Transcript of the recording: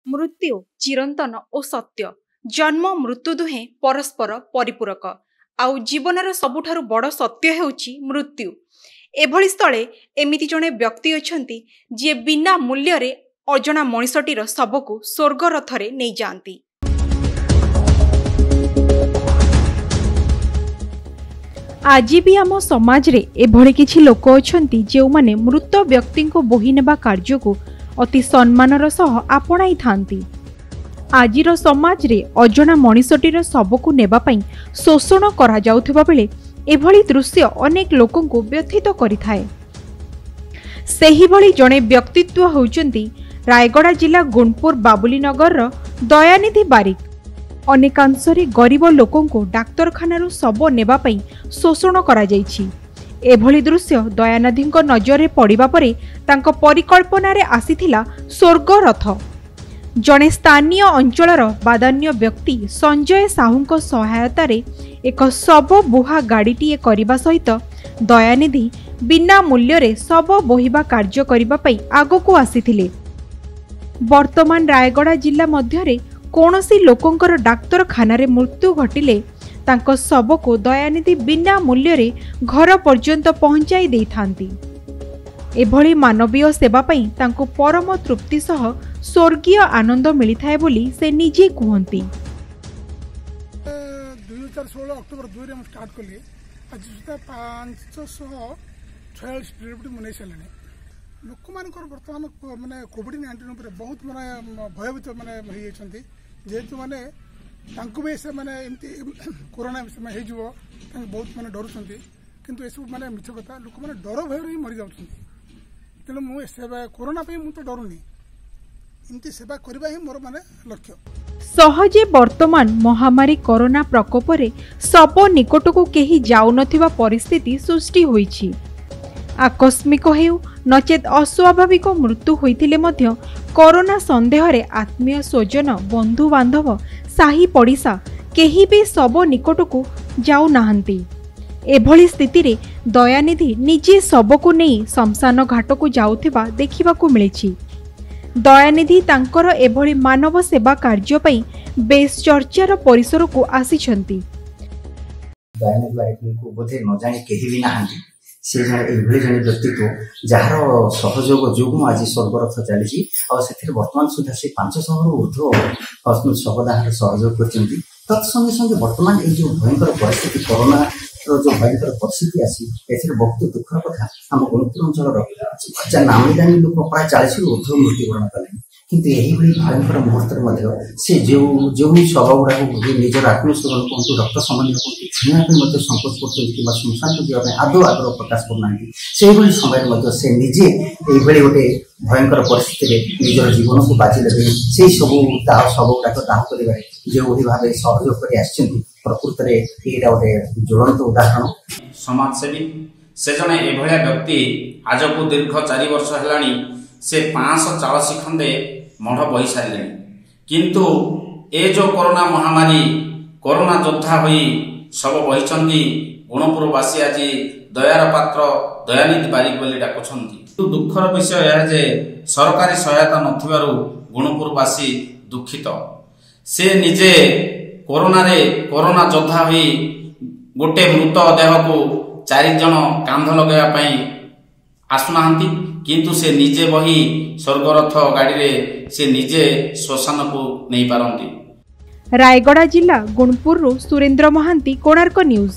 मृत्यु चिरंतन और सत्य जन्म मृत्यु दुहे परस्पर परिपूरक आउ जीवनर सबुठारु बड़ सत्य हेउछि मृत्यु। एभली स्थले एमिति जणे व्यक्ति अछंती जे बिना मूल्य रे अजणा मनिषटीर सबको स्वर्ग रथरे नै जांती। आज भी आम समाज रे एभली किछि लोक अछंती जे माने मृत व्यक्ति को बोही नेबा कार्य को अति सम्मानर सह आपणाई थांती। आजिर समाज रे अजणा मनिषटीर सबको नेबा पई शोषण करा जाउथिबा बेले एभली दृश्य अनेक लोकों को व्यथित करिथाए। सेही भली जणे व्यक्तित्व होउचंती रायगड़ा जिला गुणपुर बाबुली नगर दयानिधि बारिक। अनेकांशरे गरीब लोकों को डाक्तरखाना शब नेबा पई शोषण करा जाइछि। एभली दृश्य दयानिधि नजर पड़िबा परे तांको परिकल्पना रे आसीथिला स्वर्ग रथ। जणे स्थानीय अंचलर बादान्य व्यक्ति संजय साहू सहायता रे एक शब बुहा गाड़ीटीए करबा सहित दयानिधि बिना मूल्य रे शब बोहिबा कार्य करबा पई आगको आसीथिले। वर्तमान रायगड़ा जिला मध्यरे कौनसी लोकंकर डाक्तरखाना रे मृत्यु घटिले तांको शब को दयानिधि बिना मूल्य रे घर पर्यंत पहुंचाई देई थांती। एभली मानवीय सेवा पई तांको परम तृप्ति सह स्वर्गीय आनंद मिलिथाए बोली से निजे कहंती। 2016 अक्टोबर 2 रे हम स्टार्ट कले आज सुधा 546 डिलीवरी मनै सलेने। लोक मानकर वर्तमान माने कोविड-19 ऊपर बहुत माने भयभीत माने होई जेछंती जेतु माने तांको बे से माने एमती कोरोना में हे जीवो तांको बहुत माने डरुछंती किंतु एसु माने मिछ कथा लोक माने डर भय रे मरि जाउछंती। तेनु मु सेवा कोरोना पे मु तो डरुनी एमती सेवा करबा ही मोर माने लक्ष्य। सहजे वर्तमान महामारी कोरोना प्रकोप रे सब निकट को केही जाउ नथिबा परिस्थिति सृष्टि होईछि। आकस्मिक हेउ नचेत अस्वाभाविक मृत्यु होइथिले मध्य कोरोना संदेह रे आत्मीय स्वजन बंधु बांधव साही पड़िसा केही भी सब निकट को जाउ नाहंती। एभली स्थिति रे दयानिधि निजे सब को नहीं शमशान घाट को जाउथिबा देखिबाकू मिलिछि। दयानिधि तांकर एभली मानव सेवा कार्य पई बेस चर्चार परिसर को आसीछंती। दयानिधि बारिक को बोधे न जाने केही भी नाहंती। से एभली जने व्यक्तित्व जार सहयोग जो आज स्वर्गरथ चली वर्तमान सुधा से 500 रु ऊर्ध्व शवदाह सहयोग कर तत्संगे संगे वर्तमान ये जो भयंकर परिस्थिति कोरोना जो भयंकर परिस्थिति आसी बहुत दुखर कथा आम गुणपुर अंचल नामी दानी लोक प्राय 40 रु ऊर्ध्व मृत्युवरण कले किंतु यही भयंकर मुहूर्त से जो शव गुड़ा निजर आत्मीय स्वजन कहतु रक्त संबंधी छुआ संकोच कर श्मशान जावाई आदौ आग्रह प्रकाश करना से समय से निजे ये गोटे भयंकर परिस्थिति निजर जीवन को बाजी लगे से सब शव गुड़ाक दाह कर जो भाव सहयोग कर प्रकृत में यहाँ गोटे ज्वलंत उदाहरण। समाजसेवी से जड़े एभलिया व्यक्ति आज को दीर्घ 4 वर्ष है से 540 खंडे मठ बही सारे किंतु ए जो कोरोना महामारी कोरोना योद्धा हुई सब बही गुणपुरवासी आज दयार पात्र दयानिधि बारिक बोली डाकुछंती। दुखर विषय यह जे सरकारी सहायता नथिबारु गुणपुरवासी दुखित। से निजे कोरोना योद्धा हुई गोटे मृत देह को 4 जन कांध लगेवा आसुना किंतु से निजे बही स्वर्गरथ गाड़ी रे से निजे श्मशान को नहीं पारंती। रायगड़ा जिला गुणपुर सुरेंद्र महांती कोणार्क न्यूज।